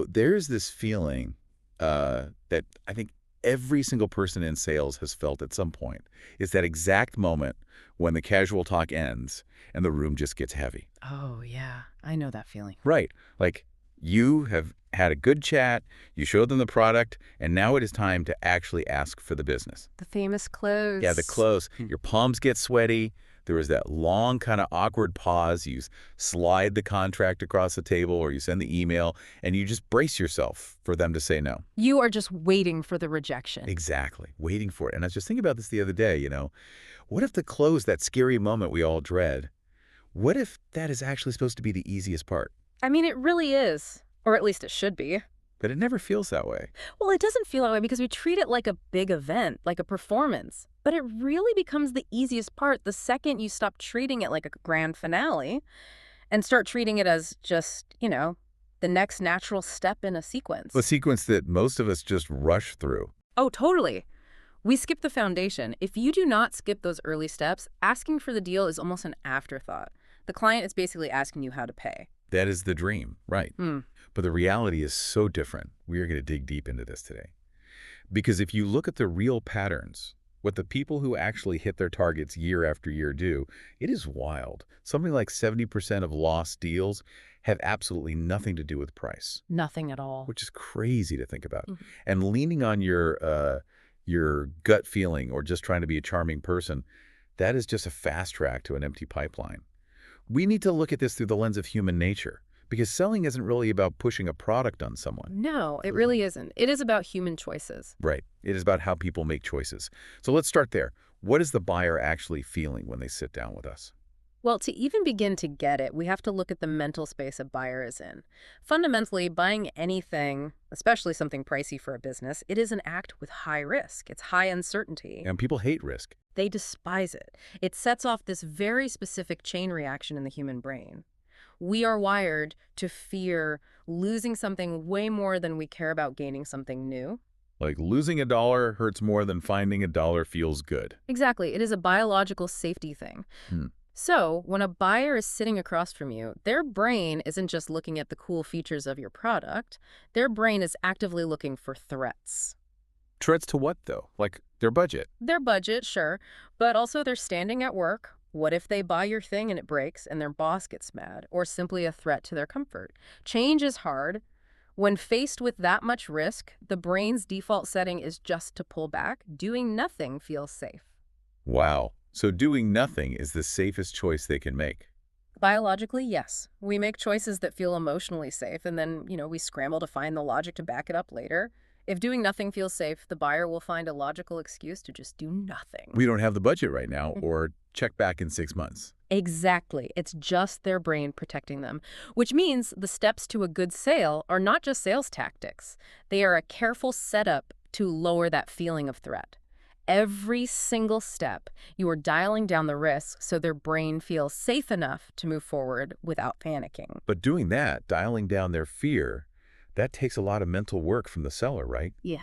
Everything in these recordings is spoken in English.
There's this feeling that I think every single person in sales has felt at some point. Is that exact moment when the casual talk ends and the room just gets heavy. Oh, yeah. I know that feeling. Right. Like you have had a good chat, you showed them the product, and now it is time to actually ask for the business. The famous Yeah, the close. close. Your palms get sweaty. There is that long kind of awkward pause. You slide the contract across the table or you send the email, and you just brace yourself for them to say no. You are just waiting for the rejection. Exactly. Waiting for it. And I was just thinking about this the other day. What if the close, that scary moment we all dread, what if that is actually supposed to be the easiest part? I mean, it really is. Or at least it should be. But it never feels that way. Well, it doesn't feel that way because we treat it like a big event, like a performance. But it really becomes the easiest part the second you stop treating it like a grand finale and start treating it as just, the next natural step in a sequence. A sequence that most of us just rush through. Oh, totally. We skip the foundation. If you do not skip those early steps, asking for the deal is almost an afterthought. The client is basically asking you how to pay. That is the dream, right? But the reality is so different. We are going to dig deep into this today. Because if you look at the real patterns, what the people who actually hit their targets year after year do, it is wild. Something like 70% of lost deals have absolutely nothing to do with price. Nothing at all. Which is crazy to think about. And leaning on your gut feeling or just trying to be a charming person, that is just a fast track to an empty pipeline. We need to look at this through the lens of human nature, because selling isn't really about pushing a product on someone. No, it really isn't. It is about human choices. Right. It is about how people make choices. So let's start there. What is the buyer actually feeling when they sit down with us? Well, to even begin to get it, we have to look at the mental space a buyer is in. Fundamentally, buying anything, especially something pricey for a business, it is an act with high risk. It's high uncertainty. And people hate risk. They despise it. It sets off this very specific chain reaction in the human brain. We are wired to fear losing something way more than we care about gaining something new. Like losing a dollar hurts more than finding a dollar feels good. Exactly. It is a biological safety thing. So when a buyer is sitting across from you, their brain isn't just looking at the cool features of your product. Their brain is actively looking for threats. Threats to what, though? Like their budget? Their budget, sure, but also their standing at work. What if they buy your thing and it breaks and their boss gets mad, or simply a threat to their comfort? Change is hard. When faced with that much risk, the brain's default setting is just to pull back. Doing nothing feels safe. Wow. So doing nothing is the safest choice they can make. Biologically, yes. We make choices that feel emotionally safe, and then, we scramble to find the logic to back it up later. If doing nothing feels safe, the buyer will find a logical excuse to just do nothing. We don't have the budget right now, or check back in 6 months. Exactly. It's just their brain protecting them, which means the steps to a good sale are not just sales tactics. They are a careful setup to lower that feeling of threat. Every single step, you are dialing down the risk so their brain feels safe enough to move forward without panicking. But doing that, dialing down their fear, that takes a lot of mental work from the seller, right? Yeah.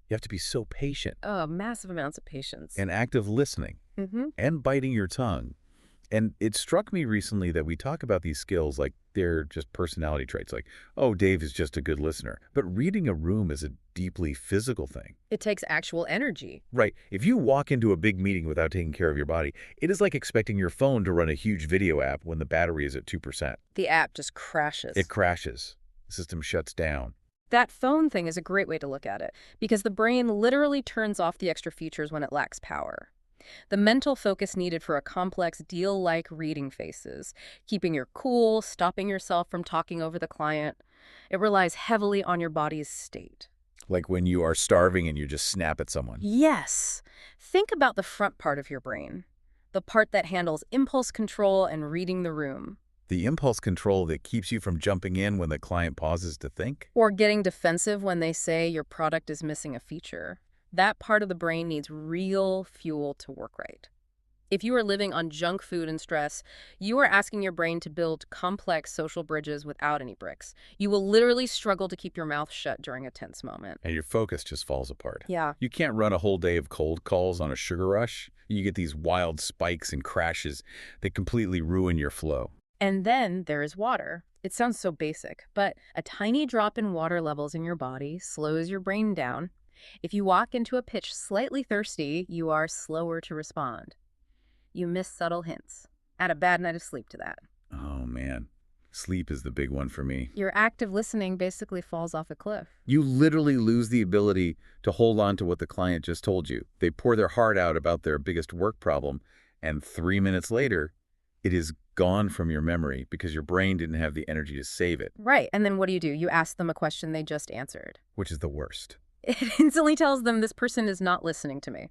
You have to be so patient. Oh, massive amounts of patience. And active listening. And biting your tongue. And it struck me recently that we talk about these skills like they're just personality traits, like, oh, Dave is just a good listener. But reading a room is a deeply physical thing. It takes actual energy. Right. If you walk into a big meeting without taking care of your body, it is like expecting your phone to run a huge video app when the battery is at 2%. The app just crashes. It crashes. The system shuts down. That phone thing is a great way to look at it, because the brain literally turns off the extra features when it lacks power. The mental focus needed for a complex deal-like reading phases, keeping your cool, stopping yourself from talking over the client, it relies heavily on your body's state. Like when you are starving and you just snap at someone. Yes. Think about the front part of your brain, the part that handles impulse control and reading the room. The impulse control that keeps you from jumping in when the client pauses to think. Or getting defensive when they say your product is missing a feature. That part of the brain needs real fuel to work right. If you are living on junk food and stress, you are asking your brain to build complex social bridges without any bricks. You will literally struggle to keep your mouth shut during a tense moment. And your focus just falls apart. Yeah. You can't run a whole day of cold calls on a sugar rush. You get these wild spikes and crashes that completely ruin your flow. And then there is water. It sounds so basic, but a tiny drop in water levels in your body slows your brain down. If you walk into a pitch slightly thirsty, you are slower to respond. You miss subtle hints. Add a bad night of sleep to that. Oh, man. Sleep is the big one for me. Your active listening basically falls off a cliff. You literally lose the ability to hold on to what the client just told you. They pour their heart out about their biggest work problem, and 3 minutes later, it is gone from your memory because your brain didn't have the energy to save it. Right. And then what do? You ask them a question they just answered. Which is the worst. It instantly tells them this person is not listening to me,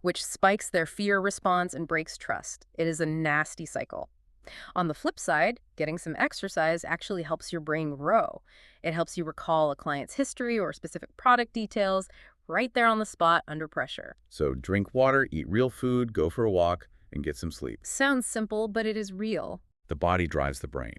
which spikes their fear response and breaks trust. It is a nasty cycle. On the flip side, getting some exercise actually helps your brain grow. It helps you recall a client's history or specific product details right there on the spot under pressure. So drink water, eat real food, go for a walk, and get some sleep. Sounds simple, but it is real. The body drives the brain.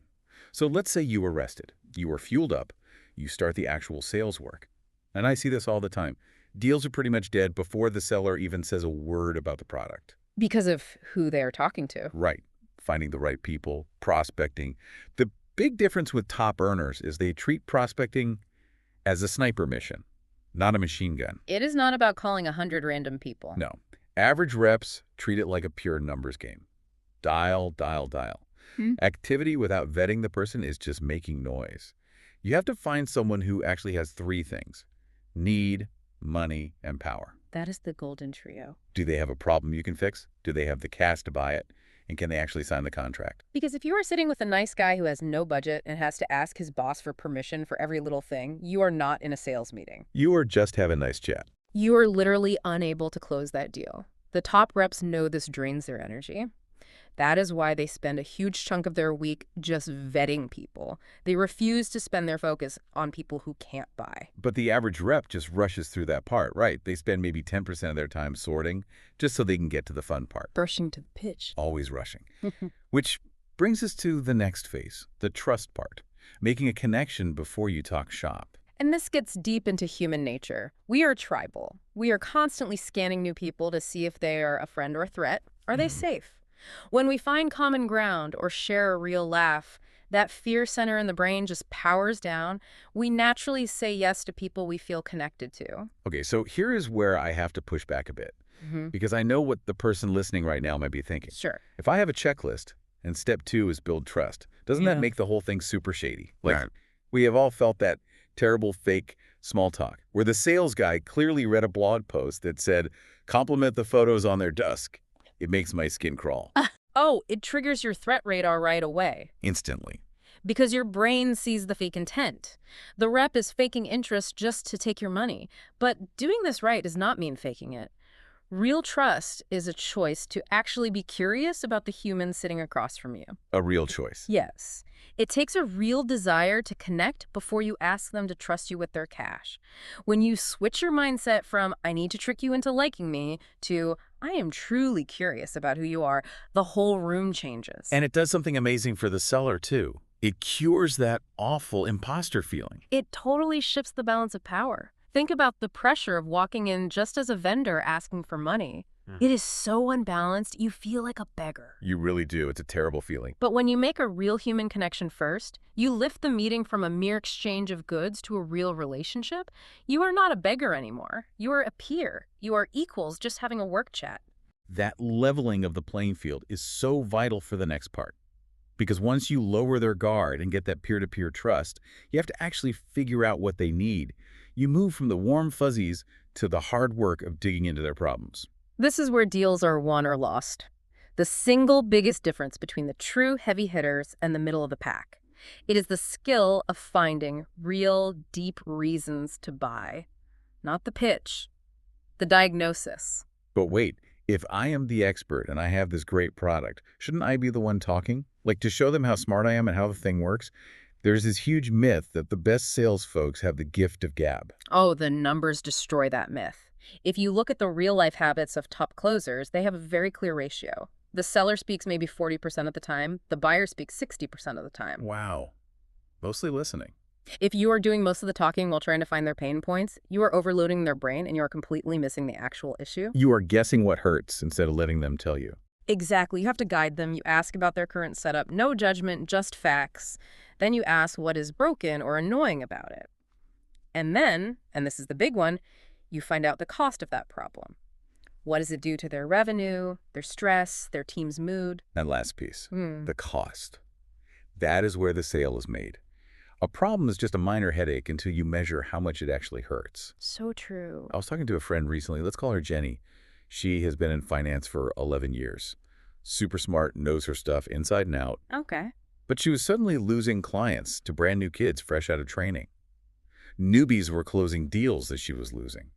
So let's say you were rested. You were fueled up. You start the actual sales work. And I see this all the time. Deals are pretty much dead before the seller even says a word about the product. Because of who they are talking to. Right. Finding the right people, prospecting. The big difference with top earners is they treat prospecting as a sniper mission, not a machine gun. It is not about calling 100 random people. No. Average reps treat it like a pure numbers game. Dial, dial, dial. Activity without vetting the person is just making noise. You have to find someone who actually has 3 things: need, money, and power. That is the golden trio. Do they have a problem you can fix? Do they have the cash to buy it? And can they actually sign the contract? Because if you are sitting with a nice guy who has no budget and has to ask his boss for permission for every little thing, you are not in a sales meeting. You are just having a nice chat. You are literally unable to close that deal. The top reps know this drains their energy. That is why they spend a huge chunk of their week just vetting people. They refuse to spend their focus on people who can't buy. But the average rep just rushes through that part, right? They spend maybe 10% of their time sorting just so they can get to the fun part. Rushing to the pitch. Always rushing. Which brings us to the next phase, the trust part. Making a connection before you talk shop. And this gets deep into human nature. We are tribal. We are constantly scanning new people to see if they are a friend or a threat. Are they safe? When we find common ground or share a real laugh, that fear center in the brain just powers down. We naturally say yes to people we feel connected to. Okay, so here is where I have to push back a bit. Because I know what the person listening right now might be thinking. Sure. If I have a checklist and step 2 is build trust, doesn't that make the whole thing super shady? Like, we have all felt that terrible fake small talk, where the sales guy clearly read a blog post that said, compliment the photos on their desk. It makes my skin crawl. Oh, it triggers your threat radar right away. Instantly. Because your brain sees the fake intent. The rep is faking interest just to take your money. But doing this right does not mean faking it. Real trust is a choice to actually be curious about the human sitting across from you. A real choice. Yes. It takes a real desire to connect before you ask them to trust you with their cash. When you switch your mindset from, I need to trick you into liking me, to, I am truly curious about who you are, the whole room changes. And it does something amazing for the seller, too. It cures that awful imposter feeling. It totally shifts the balance of power. Think about the pressure of walking in just as a vendor asking for money. It is so unbalanced, you feel like a beggar. You really do. It's a terrible feeling. But when you make a real human connection first, you lift the meeting from a mere exchange of goods to a real relationship, you are not a beggar anymore. You are a peer. You are equals just having a work chat. That leveling of the playing field is so vital for the next part. Because once you lower their guard and get that peer-to-peer trust, you have to actually figure out what they need. You move from the warm fuzzies to the hard work of digging into their problems. This is where deals are won or lost. The single biggest difference between the true heavy hitters and the middle of the pack. It is the skill of finding real, deep reasons to buy. Not the pitch, the diagnosis. But wait, if I am the expert and I have this great product, shouldn't I be the one talking? Like, to show them how smart I am and how the thing works? There's this huge myth that the best sales folks have the gift of gab. Oh, the numbers destroy that myth. If you look at the real-life habits of top closers, they have a very clear ratio. The seller speaks maybe 40% of the time. The buyer speaks 60% of the time. Wow. Mostly listening. If you are doing most of the talking while trying to find their pain points, you are overloading their brain and you are completely missing the actual issue. You are guessing what hurts instead of letting them tell you. Exactly. You have to guide them. You ask about their current setup. No judgment, just facts. Then you ask what is broken or annoying about it. And then, and this is the big one, you find out the cost of that problem. What does it do to their revenue, their stress, their team's mood? That last piece, the cost. That is where the sale is made. A problem is just a minor headache until you measure how much it actually hurts. So true. I was talking to a friend recently. Let's call her Jenny. She has been in finance for 11 years. Super smart, knows her stuff inside and out. Okay. But she was suddenly losing clients to brand new kids fresh out of training. Newbies were closing deals that she was losing,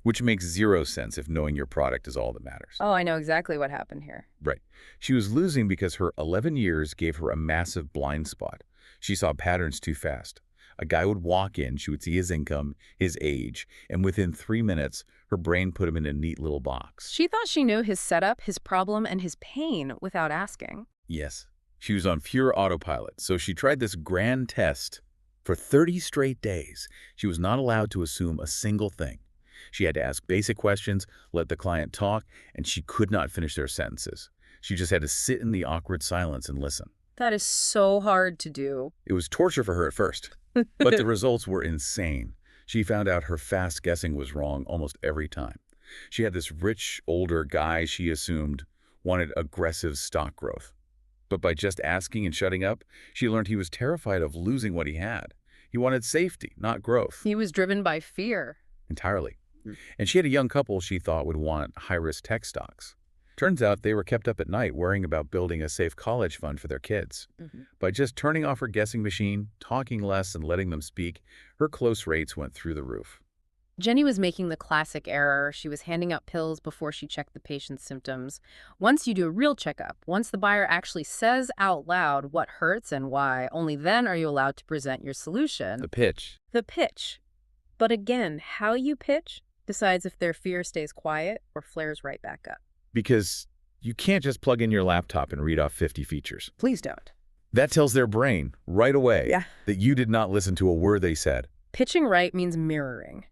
which makes zero sense if knowing your product is all that matters. Oh, I know exactly what happened here. Right. She was losing because her 11 years gave her a massive blind spot. She saw patterns too fast. A guy would walk in, she would see his income, his age, and within 3 minutes, her brain put him in a neat little box. She thought she knew his setup, his problem, and his pain without asking. Yes. She was on pure autopilot, so she tried this grand test. For 30 straight days, she was not allowed to assume a single thing. She had to ask basic questions, let the client talk, and she could not finish their sentences. She just had to sit in the awkward silence and listen. That is so hard to do. It was torture for her at first, but the results were insane. She found out her fast guessing was wrong almost every time. She had this rich, older guy she assumed wanted aggressive stock growth. But by just asking and shutting up, she learned he was terrified of losing what he had. He wanted safety, not growth. He was driven by fear. Entirely. And she had a young couple she thought would want high-risk tech stocks. Turns out they were kept up at night worrying about building a safe college fund for their kids. By just turning off her guessing machine, talking less, and letting them speak, her close rates went through the roof. Jenny was making the classic error. She was handing out pills before she checked the patient's symptoms. Once you do a real checkup, once the buyer actually says out loud what hurts and why, only then are you allowed to present your solution. The pitch. The pitch. But again, how you pitch decides if their fear stays quiet or flares right back up. Because you can't just plug in your laptop and read off 50 features. Please don't. That tells their brain right away that you did not listen to a word they said. Pitching right means mirroring.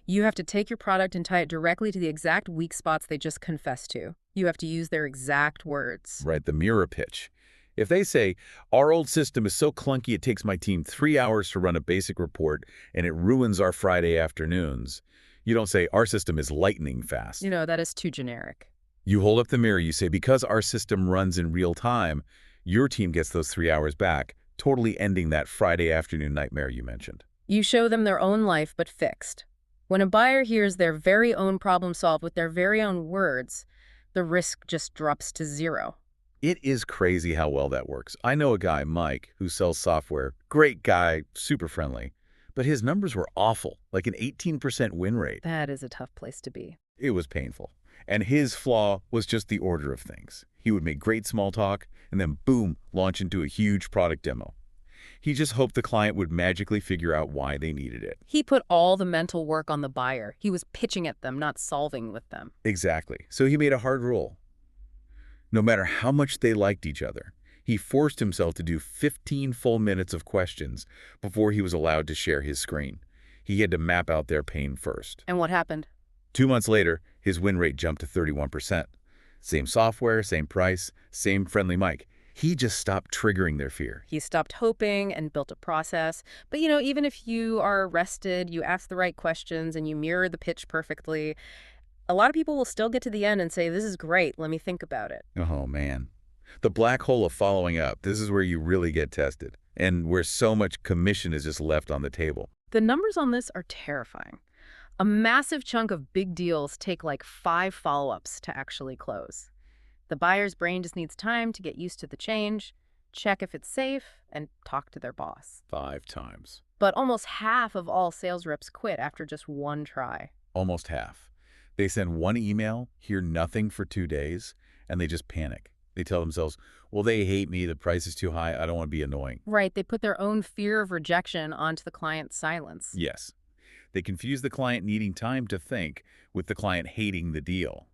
You have to take your product and tie it directly to the exact weak spots they just confessed to. You have to use their exact words. Right, the mirror pitch. If they say, our old system is so clunky it takes my team 3 hours to run a basic report and it ruins our Friday afternoons, you don't say, our system is lightning fast. You know, that is too generic. You hold up the mirror, you say, because our system runs in real time, your team gets those 3 hours back, totally ending that Friday afternoon nightmare you mentioned. You show them their own life, but fixed. When a buyer hears their very own problem solved with their very own words, the risk just drops to zero. It is crazy how well that works. I know a guy, Mike, who sells software. Great guy, super friendly. But his numbers were awful, like an 18% win rate. That is a tough place to be. It was painful. And his flaw was just the order of things. He would make great small talk, and then boom, launch into a huge product demo. He just hoped the client would magically figure out why they needed it. He put all the mental work on the buyer. He was pitching at them, not solving with them. Exactly. So he made a hard rule. No matter how much they liked each other, he forced himself to do 15 full minutes of questions before he was allowed to share his screen. He had to map out their pain first. And what happened? 2 months later, his win rate jumped to 31%. Same software, same price, same friendly mic. He just stopped triggering their fear. He stopped hoping and built a process. But, you know, even if you are rested, you ask the right questions, and you mirror the pitch perfectly, a lot of people will still get to the end and say, this is great, let me think about it. Oh, man. The black hole of following up, this is where you really get tested, and where so much commission is just left on the table. The numbers on this are terrifying. A massive chunk of big deals take like 5 follow-ups to actually close. The buyer's brain just needs time to get used to the change, check if it's safe, and talk to their boss. 5 times. But almost half of all sales reps quit after just one try. Almost half. They send one email, hear nothing for 2 days, and they just panic. They tell themselves, well, they hate me, the price is too high, I don't want to be annoying. Right, they put their own fear of rejection onto the client's silence. Yes. They confuse the client needing time to think with the client hating the deal.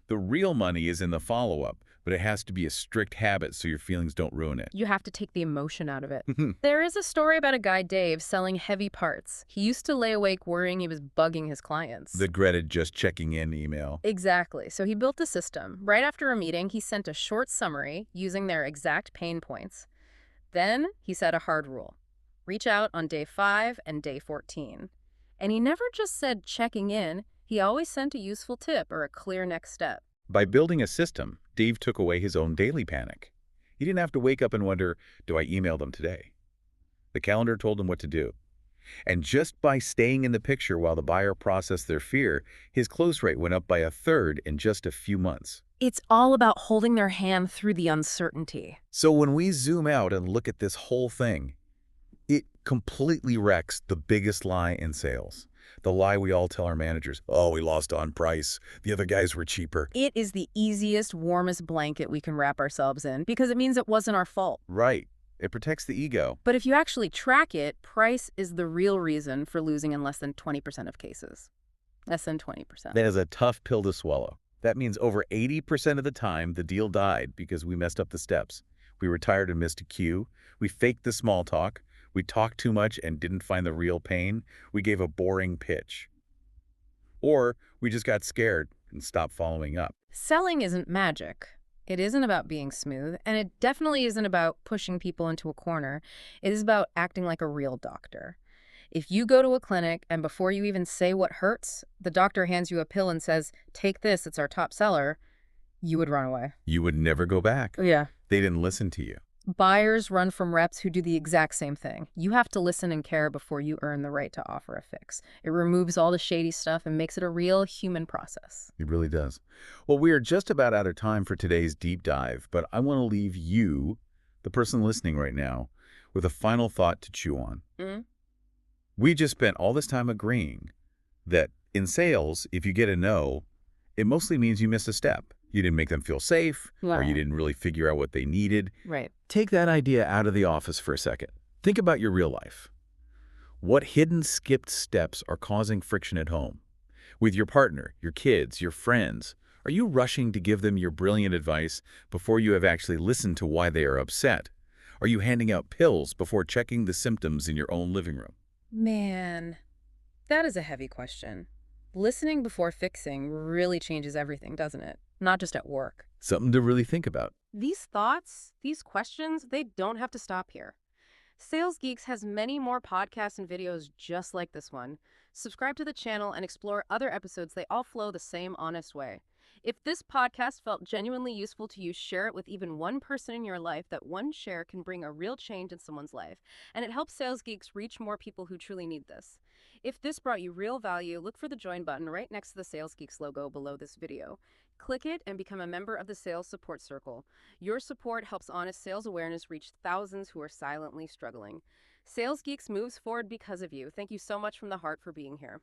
The real money is in the follow-up, but it has to be a strict habit so your feelings don't ruin it. You have to take the emotion out of it. There is a story about a guy, Dave, selling heavy parts. He used to lay awake worrying he was bugging his clients. The dreaded just checking in email. Exactly. So he built a system. Right after a meeting, he sent a short summary using their exact pain points. Then he set a hard rule. Reach out on day 5 and day 14. And he never just said checking in. He always sent a useful tip or a clear next step. By building a system, Dave took away his own daily panic. He didn't have to wake up and wonder, do I email them today? The calendar told him what to do. And just by staying in the picture while the buyer processed their fear, his close rate went up by 1/3 in just a few months. It's all about holding their hand through the uncertainty. So when we zoom out and look at this whole thing, it completely wrecks the biggest lie in sales. The lie we all tell our managers, oh, we lost on price. The other guys were cheaper. It is the easiest, warmest blanket we can wrap ourselves in because it means it wasn't our fault. Right. It protects the ego. But if you actually track it, price is the real reason for losing in less than 20% of cases. Less than 20%. That is a tough pill to swallow. That means over 80% of the time the deal died because we messed up the steps. We were tired and missed a cue. We faked the small talk. We talked too much and didn't find the real pain. We gave a boring pitch. Or we just got scared and stopped following up. Selling isn't magic. It isn't about being smooth, and it definitely isn't about pushing people into a corner. It is about acting like a real doctor. If you go to a clinic and before you even say what hurts, the doctor hands you a pill and says, take this, it's our top seller, you would run away. You would never go back. Yeah. They didn't listen to you. Buyers run from reps who do the exact same thing. You have to listen and care before you earn the right to offer a fix. It removes all the shady stuff and makes it a real human process. It really does. Well, we are just about out of time for today's deep dive, but I want to leave you, the person listening right now, with a final thought to chew on. We just spent all this time agreeing that in sales, if you get a no, it mostly means you missed a step. You didn't make them feel safe, or you didn't really figure out what they needed. Right. Take that idea out of the office for a second. Think about your real life. What hidden skipped steps are causing friction at home? With your partner, your kids, your friends, are you rushing to give them your brilliant advice before you have actually listened to why they are upset? Are you handing out pills before checking the symptoms in your own living room? Man, that is a heavy question. Listening before fixing really changes everything, doesn't it? Not just at work. Something to really think about. These thoughts, these questions, they don't have to stop here. Sales Geeks has many more podcasts and videos just like this one. Subscribe to the channel and explore other episodes. They all flow the same honest way. If this podcast felt genuinely useful to you, share it with even one person in your life. That one share can bring a real change in someone's life, and it helps Sales Geeks reach more people who truly need this. If this brought you real value, look for the join button right next to the Sales Geeks logo below this video. Click it and become a member of the Sales Support Circle. Your support helps honest sales awareness reach thousands who are silently struggling. Sales Geeks moves forward because of you. Thank you so much from the heart for being here.